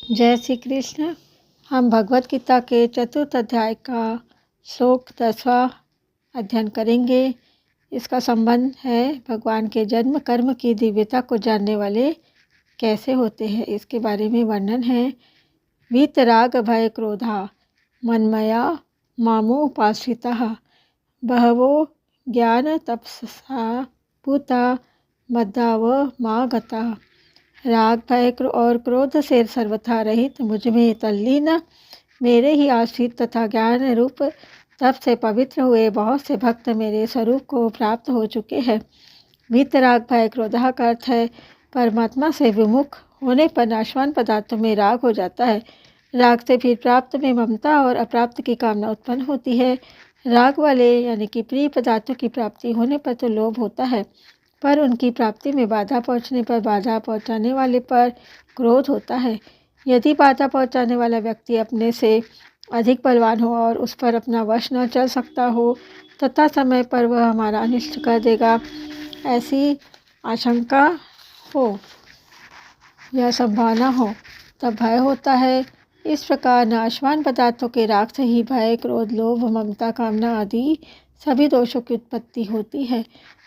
जय श्री कृष्ण। हम भगवत गीता के चतुर्थ अध्याय का श्लोक 10वां अध्ययन करेंगे। इसका संबंध है भगवान के जन्म कर्म की दिव्यता को जानने वाले कैसे होते हैं, इसके बारे में वर्णन है। वीतराग भय क्रोधा मनमया मामुपाश्रिताः बहवो ज्ञान तपसा पूता मद्भावमागताः। राग भय और क्रोध से सर्वथा रहित मुझ में तल्लीन मेरे ही आश्रित तथा ज्ञान रूप तप से पवित्र हुए बहुत से भक्त मेरे स्वरूप को प्राप्त हो चुके हैं। वीतराग भय क्रोधा का अर्थ है परमात्मा से विमुख होने पर नाशवान पदार्थों में राग हो जाता है। राग से फिर प्राप्त में ममता और अप्राप्त की कामना उत्पन्न होती है। राग वाले यानी कि प्रिय पदार्थों की प्राप्ति होने पर तो लोभ होता है, पर उनकी प्राप्ति में बाधा पहुंचने पर, बाधा पहुंचाने वाले पर क्रोध होता है। यदि बाधा पहुंचाने वाला व्यक्ति अपने से अधिक बलवान हो और उस पर अपना वश न चल सकता हो तथा समय पर वह हमारा अनिष्ट कर देगा, ऐसी आशंका हो या संभावना हो, तब भय होता है। इस प्रकार नाशवान पदार्थों के राग से ही भय, क्रोध, लोभ, ममता, कामना आदि सभी दोषों की उत्पत्ति होती है।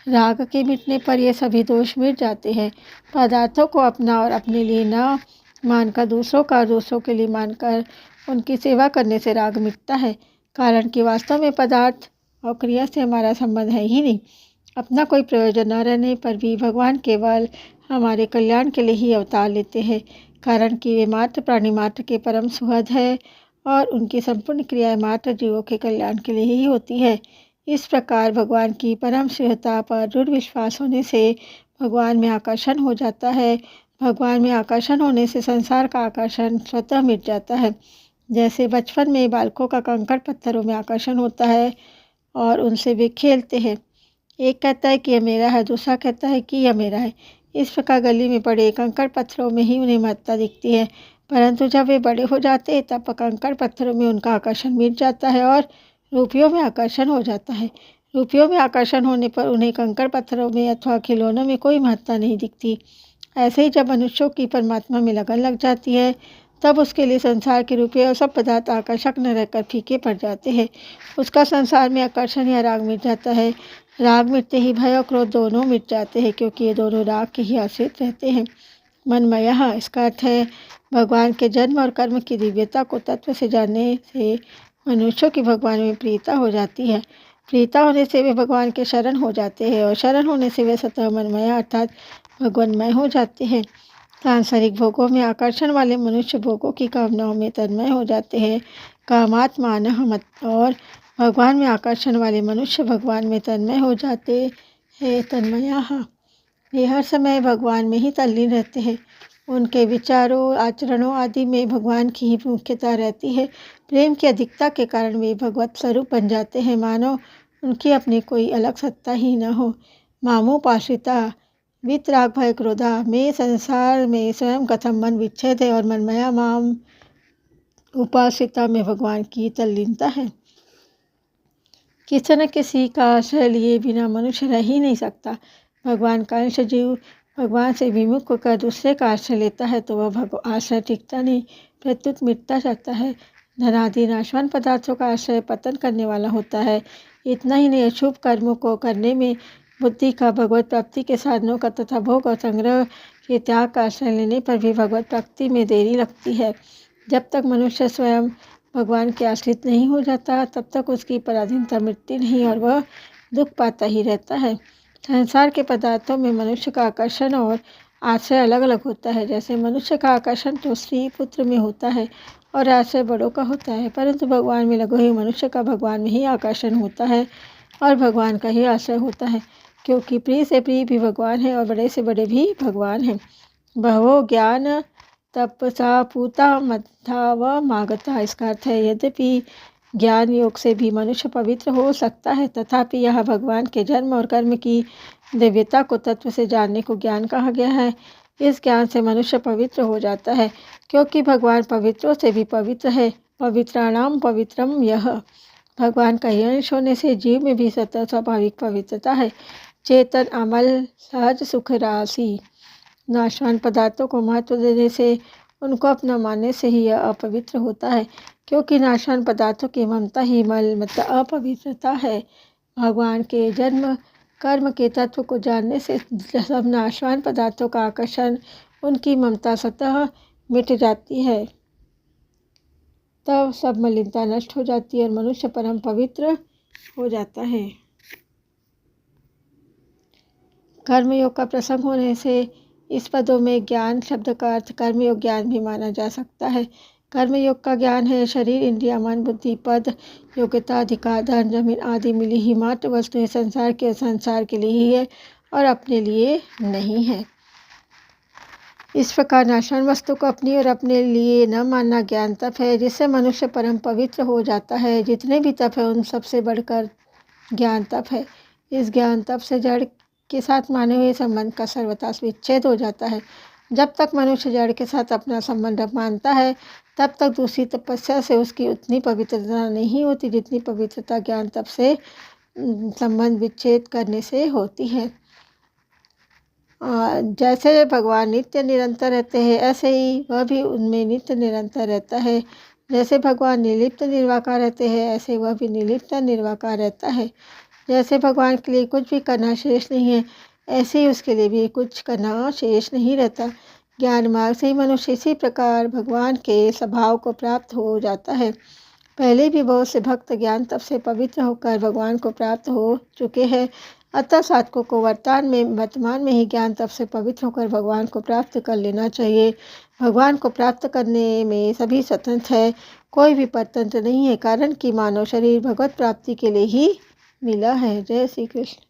राग के मिटने पर ये सभी दोष मिट जाते हैं। पदार्थों को अपना और अपने लिए न मानकर दूसरों का दूसरों के लिए मानकर उनकी सेवा करने से राग मिटता है। कारण कि वास्तव में पदार्थ और क्रिया से हमारा संबंध है ही नहीं। अपना कोई प्रयोजन न रहने पर भी भगवान केवल हमारे कल्याण के लिए ही अवतार लेते हैं। कारण कि वे मात्र प्राणी मात्र के परम सुहृद है और उनकी संपूर्ण क्रियाएं मात्र जीवों के कल्याण के लिए ही होती है। इस प्रकार भगवान की परम शुद्धता पर दृढ़ विश्वास होने से भगवान में आकर्षण हो जाता है। भगवान में आकर्षण होने से संसार का आकर्षण स्वतः मिट जाता है। जैसे बचपन में बालकों का कंकड़ पत्थरों में आकर्षण होता है और उनसे वे खेलते हैं। एक कहता है कि यह मेरा है, दूसरा कहता है कि यह मेरा है। इस प्रकार गली में पड़े कंकड़ पत्थरों में ही उन्हें महत्ता दिखती है, परंतु जब वे बड़े हो जाते हैं तब कंकड़ पत्थरों में उनका आकर्षण मिट जाता है और रुपयों में आकर्षण हो जाता है। रुपयों में आकर्षण होने पर उन्हें कंकड़ पत्थरों में अथवा खिलौनों में कोई महत्ता नहीं दिखती। ऐसे ही जब मनुष्यों की परमात्मा में लगन लग जाती है तब उसके लिए संसार के रुपये और सब पदार्थ आकर्षक न रहकर फीके पड़ जाते हैं। उसका संसार में आकर्षण या राग मिट जाता है। राग मिटते ही भय और क्रोध दोनों मिट जाते हैं, क्योंकि ये दोनों राग के ही आश्रित रहते हैं। मनमयः इसका अर्थ है भगवान के जन्म और कर्म की दिव्यता को तत्व से जानने से मनुष्यों की भगवान में प्रियता हो जाती है। प्रियता होने से वे भगवान के शरण हो जाते हैं और शरण होने से वे स्वतः मनमय अर्थात भगवानमय हो जाते हैं। सांसारिक भोगों में आकर्षण वाले मनुष्य भोगों की कामनाओं में तन्मय हो जाते हैं। कामात्मानः मत और भगवान में आकर्षण वाले मनुष्य भगवान में तन्मय हो जाते हैं। तन्मयाः वे हर समय भगवान में ही तल्लीन रहते हैं। उनके विचारों, आचरणों आदि में भगवान की ही मुख्यता रहती है। प्रेम की अधिकता के कारण वे भगवत स्वरूप बन जाते हैं, मानो उनकी अपनी कोई अलग सत्ता ही न हो। मामुपाश्रिता वीतराग भय क्रोधा में संसार में स्वयं कथम मन विच्छेद है और मनमया माम उपाश्रिता में भगवान की तल्लीनता है। किसी न किसी का आश्रय लिए बिना मनुष्य रह ही नहीं सकता। भगवान का अंश जीव भगवान से विमुख होकर दूसरे का आश्रय लेता है तो वह आश्रय टिकता नहीं, प्रत्युत मिटता जाता है। धनादि नाशवान पदार्थों का आश्रय पतन करने वाला होता है। इतना ही नहीं, अशुभ कर्मों को करने में बुद्धि का, भगवत प्राप्ति के साधनों का तथा भोग और संग्रह के त्याग का आश्रय लेने पर भी भगवत प्राप्ति में देरी लगती है। जब तक मनुष्य स्वयं भगवान के आश्रित नहीं हो जाता तब तक उसकी पराधीनता मिटती नहीं और वह दुख पाता ही रहता है। संसार के पदार्थों में मनुष्य का आकर्षण और आश्रय अलग अलग होता है। जैसे मनुष्य का आकर्षण तो स्त्री पुत्र में होता है और आश्रय बड़ों का होता है, परंतु भगवान में लगे हुए मनुष्य का भगवान में ही आकर्षण होता है और भगवान का ही आश्रय होता है, क्योंकि प्रिय से प्रिय भी भगवान है और बड़े से बड़े भी भगवान हैं। बहवो ज्ञान तपसा पूता मद्भावमागताः इसका अर्थ है यद्यपि ज्ञान योग से भी मनुष्य पवित्र हो सकता है, तथापि यह भगवान के जन्म और कर्म की दिव्यता को तत्व से जानने को ज्ञान कहा गया है। इस ज्ञान से मनुष्य पवित्र हो जाता है, क्योंकि भगवान पवित्रों से भी पवित्र है। पवित्राणाम पवित्रम यह भगवान का ही अंश होने से जीव में भी स्वतः स्वाभाविक पवित्रता है। चेतन, अमल, सहज, सुख राशि नाशवान पदार्थों को महत्व देने से उनको अपना मानने से ही यह अपवित्र होता है, क्योंकि नाशवान पदार्थों की ममता ही मल मतलब अपवित्रता है। भगवान के जन्म कर्म के तत्व को जानने से सब नाशवान पदार्थों का आकर्षण, उनकी ममता स्वतः मिट जाती है। तब सब मलिनता नष्ट हो जाती है और मनुष्य परम पवित्र हो जाता है। कर्मयोग का प्रसंग होने से इस पदों में ज्ञान शब्द का अर्थ कर्मयोग ज्ञान भी माना जा सकता है। कर्मयोग का ज्ञान है शरीर, इंद्रिया, मन, बुद्धि, पद, योग्यता, अधिकार, धन, जमीन आदि मिली ही मात्र वस्तु है, संसार के लिए ही है और अपने लिए नहीं है। इस प्रकार नाशवान वस्तु को अपनी और अपने लिए न मानना ज्ञान तप है, जिससे मनुष्य परम पवित्र हो जाता है। जितने भी तप है उन सबसे बढ़कर ज्ञान तप है। इस ज्ञान तप से जड़ के साथ माने हुए संबंध का सर्वथा विच्छेद हो जाता है। जब तक मनुष्य जड़ के साथ अपना संबंध मानता है, तब तक दूसरी तपस्या से उसकी उतनी पवित्रता नहीं होती जितनी पवित्रता ज्ञान तप से संबंध विच्छेद करने से होती है। जैसे भगवान नित्य निरंतर रहते हैं, ऐसे ही वह भी उनमें नित्य निरंतर रहता है। जैसे भगवान निर्लिप्त निर्वाकार रहते हैं, ऐसे वह भी निर्लिप्त निर्वाकार रहता है। जैसे भगवान के लिए कुछ भी करना शेष नहीं है, ऐसे ही उसके लिए भी कुछ करना शेष नहीं रहता। ज्ञान मार्ग से ही मनुष्य इसी प्रकार भगवान के स्वभाव को प्राप्त हो जाता है। पहले भी बहुत से भक्त ज्ञान तप से पवित्र होकर भगवान को प्राप्त हो चुके हैं। अतः साधकों को वर्तमान में ही ज्ञान तप से पवित्र होकर भगवान को प्राप्त कर लेना चाहिए। भगवान को प्राप्त करने में सभी स्वतंत्र है, कोई भी परतंत्र नहीं है, कारण कि मानव शरीर भगवत प्राप्ति के लिए ही मिला है। जय श्री कृष्ण।